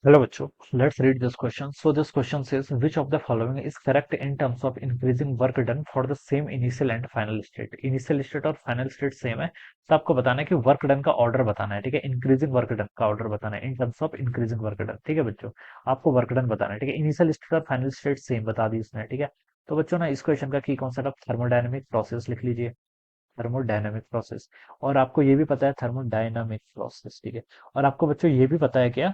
Hello, Bachu. Let's read this question. So this question says, which of the following is correct in terms of increasing work done for the same initial and final state? Initial state और final state same है, तो आपको बताना है कि work done का order बताना है, ठीक है। इंक्रीजिंग वर्क डन का ऑर्डर बताना है in terms of increasing work done, ठीक है बच्चों। आपको वर्क डन बताना है, ठीक है। इनिशियल स्टेट और फाइनल स्टेट सेम बता दी इसने, ठीक है। तो बच्चों ना इस क्वेश्चन का की कॉन्सेप्ट आप थर्मोडायनेमिक प्रोसेस लिख लीजिए, थर्मोडायनेमिक प्रोसेस। और आपको ये भी पता है थर्मोडायनामिक प्रोसेस, ठीक है। और आपको बच्चों ये भी पता है क्या,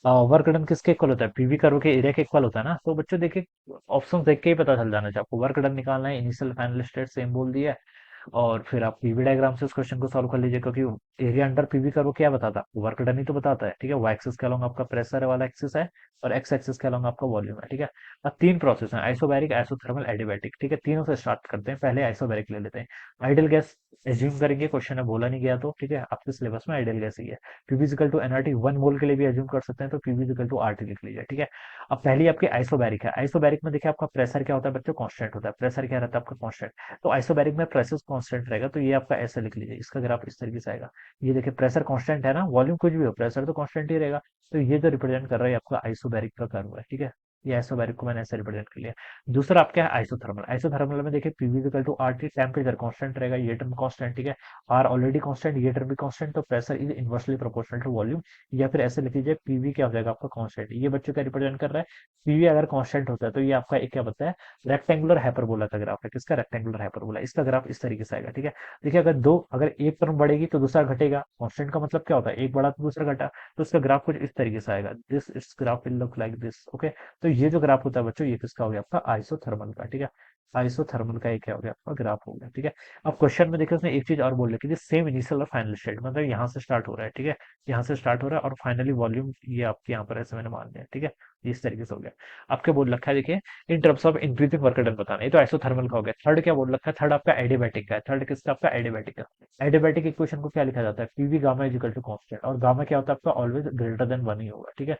वर्क डन किसके इक्वल होता है, पीवी कर्व के एरिया के इक्वल होता है ना। तो बच्चों देखिए, ऑप्शन देख के ही पता चल जाना चाहिए आपको। वर्क डन निकालना है, इनिशियल फाइनल स्टेट सेम बोल दिया है। और फिर आप पीवी डायग्राम से उस क्वेश्चन को सॉल्व कर लीजिए, क्योंकि एरिया अंडर पीवी कर्व क्या बताता है, वर्क डन ही तो बताता है, ठीक है। वाई एक्सिस के अलोंग आपका प्रेशर वाला एक्सिस है, और एक्स एक्सिस के अलोंग आपका वॉल्यूम है, ठीक है। अब तीन प्रोसेस है, आइसोबैरिक, आइसोथर्मल, एडियाबैटिक, ठीक है। तीनों से स्टार्ट करते हैं, पहले आइसोबैरिक ले लेते हैं। आइडियल गैस एज्यूम करेंगे, क्वेश्चन है बोला नहीं गया तो, ठीक है। आपके सिलेबस में आइडियल गैस ही है। पीवी टू एनआरटी 1 मोल के लिए भी एज्यूम कर सकते हैं, तो पीवी टू आरटी लिख लीजिए, ठीक है। अब पहली आपकी आइसोबैरिक है। आइसोबैरिक में देखिए आपका प्रेशर क्या होता है बच्चों, कांस्टेंट होता है। प्रेशर क्या रहता है आपका, कांस्टेंट। तो आइसोबैरिक में प्रेशर कांस्टेंट रहेगा, तो ये आपका ऐसे लिख लीजिए। इसका ग्राफ इस तरीके से आएगा। ये देखिए प्रेशर कांस्टेंट है ना, वॉल्यूम कुछ भी हो, प्रेशर तो कांस्टेंट ही रहेगा। तो ये जो रिप्रेजेंट कर रहा है ये आपका आइसोबैरिक का कर्व है, ठीक है। ये आइसोबैरिक को मैंने ऐसे रिप्रेजेंट कर लिया। दूसरा आपका है आइसोथर्मल। आइसोथर्मल में देखिए PV to R T, temperature constant रहेगा, ये टर्म कांस्टेंट, ठीक है। आर ऑलरेडी कांस्टेंट, ये टर्म भी कांस्टेंट, तो pressure is inversely proportional to volume. या फिर ऐसे लिख लीजिए, पीवी क्या हो जाएगा आपका कांस्टेंट। ये बच्चों क्या रिप्रेजेंट कर रहा है, पीवी अगर कांस्टेंट होता है तो ये आपका एक क्या बताया, रेक्टेंगुलर हाइपरबोला का ग्राफ है। किसका, रेक्टेंगुलर हाइपरबोला। इसका ग्राफ इस तरीके से आएगा, ठीक है। देखिए अगर एक टर्म बढ़ेगी तो दूसरा घटेगा। कांस्टेंट का मतलब क्या होता है, एक बढ़ा तो दूसरा घटा। तो इसका ग्राफ कुछ इस तरीके से आएगा, this it's graph will look like this, okay. तो ये जो ग्राफ होता है बच्चों, ये किसका हो गया आपका, आइसोथर्मल का, ठीक है। आइसोथर्मल का एक क्या हो गया आपका, ग्राफ हो गया, ठीक है। अब क्वेश्चन में देखिए उसने एक चीज और बोल रखी थी, सेम इनिशियल और फाइनल स्टेट, मतलब यहाँ से स्टार्ट हो रहा है, ठीक है। यहाँ से स्टार्ट हो रहा है और फाइनली वॉल्यूम ये आपके यहाँ पर ऐसे मैंने मान लिया, ठीक है। ये इस तरीके से हो गया। आपके बोल रखा है देखिए, in terms of increasing work done बताना, ये तो आइसोथर्मल का हो गया। थर्ड क्या बोल रखा है, थर्ड आपका एडियाबैटिक का है। थर्ड किसका आपका, एडियाबैटिक का। एडियाबैटिक इक्वेशन को क्या लिखा जाता है, PV gamma is equal to constant, और गामा क्या होता है आपका, ऑलवेज ग्रेटर देन 1 ही होगा, ठीक है।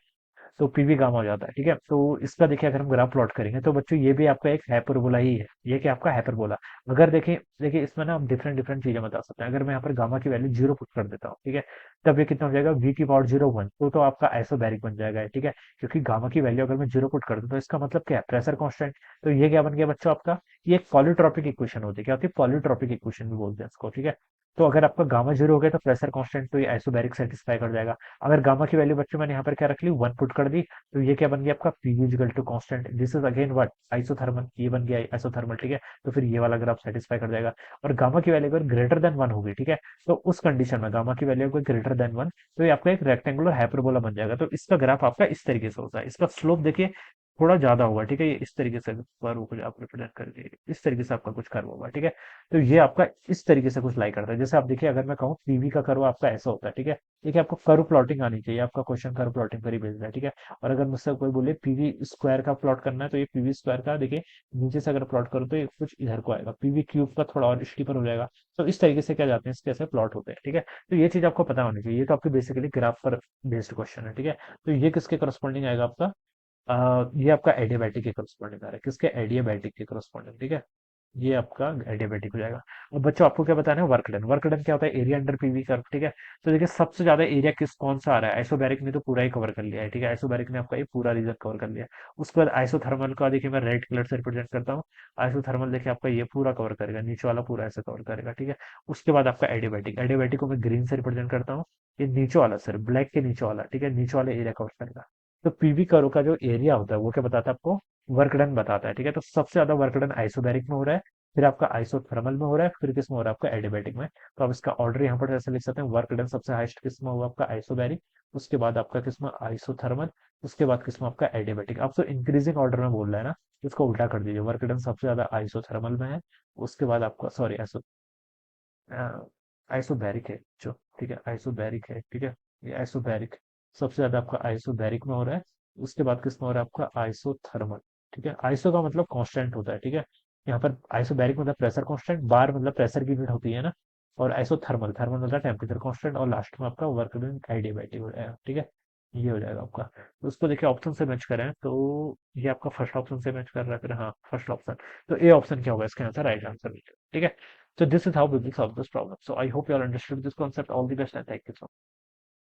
तो पीवी गामा हो जाता है, ठीक है। तो इसका देखिए अगर हम ग्राफ प्लॉट करेंगे तो बच्चों ये भी आपका एक हाइपरबोला ही है, ये क्या आपका हाइपरबोला। अगर देखिए देखिए इसमें ना हम डिफरेंट डिफरेंट चीजें बता सकते हैं। अगर मैं यहाँ पर गामा की वैल्यू 0 पुट कर देता हूँ, ठीक है, तब ये कितना हो जाएगा, वी की पावर 0 1, तो आपका आइसोबैरिक बन जाएगा, ठीक है। क्योंकि गामा की वैल्यू अगर मैं 0 पुट कर दूं तो इसका मतलब क्या है, प्रेशर कांस्टेंट। तो ये क्या बन गया बच्चों आपका, ये एक पॉलीट्रॉपिक इक्वेशन होती है, क्या होती है, पॉलीट्रॉपिक इक्वेशन भी बोलते हैं इसको, ठीक है। तो अगर आपका गामा 0 हो गया तो प्रेशर कांस्टेंट, तो ये आइसोबैरिक सेटिस्फाई कर जाएगा। अगर गामा की वैल्यू बच्चों मैंने यहाँ पर क्या रख ली, 1 पुट कर दी, तो ये क्या बन गया आपका, P is equal to constant, this is again what, isothermal, ये बन गया आइसोथर्मल, ठीक है। तो फिर ये वाला ग्राफ सेटिस्फाई कर जाएगा। और गामा की वैल्यू अगर ग्रेटर देन 1 होगी, ठीक है, तो उस कंडीशन में गामा की वैल्यू अगर ग्रेटर देन 1, तो ये आपका एक रेक्टेंगुलर हाइपरबोला बन जाएगा। तो इसका ग्राफ आपका इस तरीके से होता है। इसका स्लोप देखिए थोड़ा ज्यादा होगा, ठीक है। ये इस तरीके से कर्व को आप रिप्रेजेंट करके इस तरीके से आपका कुछ कर्व होगा, ठीक है। तो ये आपका इस तरीके से कुछ लाई करता है। जैसे आप देखिए, अगर मैं कहूँ पीवी का कर्व आपका ऐसा होता है, ठीक है। देखिए आपको कर्व प्लॉटिंग आनी चाहिए, आपका क्वेश्चन कर्व प्लॉटिंग पर ही भेजना है, ठीक है। और अगर मुझसे कोई बोले पीवी स्क्वायर का प्लॉट करना है, तो ये पीवी स्क्वायर का देखिए नीचे से अगर प्लॉट करो तो ये कुछ इधर को आएगा, पीवी क्यूब का थोड़ा और स्टीपर हो जाएगा। तो इस तरीके से क्या जाते हैं, इसके ऐसे प्लॉट होते हैं, ठीक है। तो ये चीज आपको पता होनी चाहिए। ये तो आपकी बेसिकली ग्राफ पर बेस्ड क्वेश्चन है, ठीक है। तो ये किसके करस्पॉन्डिंग आएगा आपका, ये आपका एडियाबैटिक के करस्पॉन्डिंग आ रहा है, किसके, एडियाबैटिक के करस्पॉन्डिंग, ठीक है। ये आपका एडियाबैटिक हो जाएगा। अब बच्चों आपको क्या बताना है, वर्क डन। वर्क डन क्या होता है, एरिया अंडर पीवी कर्व, ठीक है। तो देखिए सबसे ज्यादा एरिया कौन सा आ रहा है, आइसोबैरिक ने तो पूरा ही कवर कर लिया है, ठीक है। आइसोबैरिक ने आपका ये पूरा रीजन कवर कर लिया। उसके बाद आइसोथर्मल का देखिए मैं रेड कलर से रिप्रेजेंट करता हूँ। आइसोथर्मल देखिए आपका ये पूरा कवर करेगा, नीचे वाला पूरा ऐसे कवर करेगा, ठीक है। उसके बाद आपका एडियाबैटिक, एडियाबैटिक को मैं ग्रीन से रिप्रेजेंट करता हूँ। ये नीचे वाला सर, ब्लैक के नीचे वाला, ठीक है, नीचे वाले एरिया कवर करेगा। तो पीवी कर्व का जो एरिया होता है वो क्या बताता है आपको, वर्क डन बताता है, ठीक है। तो सबसे ज्यादा वर्क डन आइसोबैरिक में हो रहा है, फिर आपका आइसोथर्मल में हो रहा है, फिर किस में हो रहा है आपका एडियाबैटिक में। तो आप इसका ऑर्डर यहाँ पर ऐसे लिख सकते हैं, वर्क डन सबसे हाईएस्ट किस में हुआ आपका, आइसोबैरिक। उसके बाद आपका किस में, आइसोथर्मल। उसके बाद किस में आपका एडियाबैटिक। अब तो इंक्रीजिंग ऑर्डर में बोल रहा है ना, तो इसको उल्टा कर दीजिए, वर्क डन सबसे ज्यादा आइसोथर्मल में है। उसके बाद आपका सॉरी आइसोबैरिक है जो, ठीक है, आइसोबैरिक है, ठीक है। ये आइसोबैरिक सबसे ज्यादा आपका आइसोबैरिक में हो रहा है। उसके बाद किसमें हो रहा है आपका, आइसोथर्मल, ठीक है। आइसो का मतलब कांस्टेंट होता है, ठीक है। यहाँ पर आइसोबैरिक मतलब प्रेशर कांस्टेंट, बार मतलब प्रेशर की यूनिट होती है ना। और आइसोथर्मल, थर्मल मतलब टेम्परेचर कांस्टेंट, और लास्ट में आपका वर्क डन एडियाबैटिक हो जाएगा, ठीक है। ये हो जाएगा आपका। तो उसको देखिए ऑप्शन से मैच करें तो ये आपका फर्स्ट ऑप्शन से मैच कर रहा है, फिर हाँ फर्स्ट ऑप्शन। तो ए ऑप्शन क्या होगा इसका आंसर, राइट आंसर, ठीक है। So this is how we will solve this problem. So I hope you all understood this concept. All the best and thank you so much.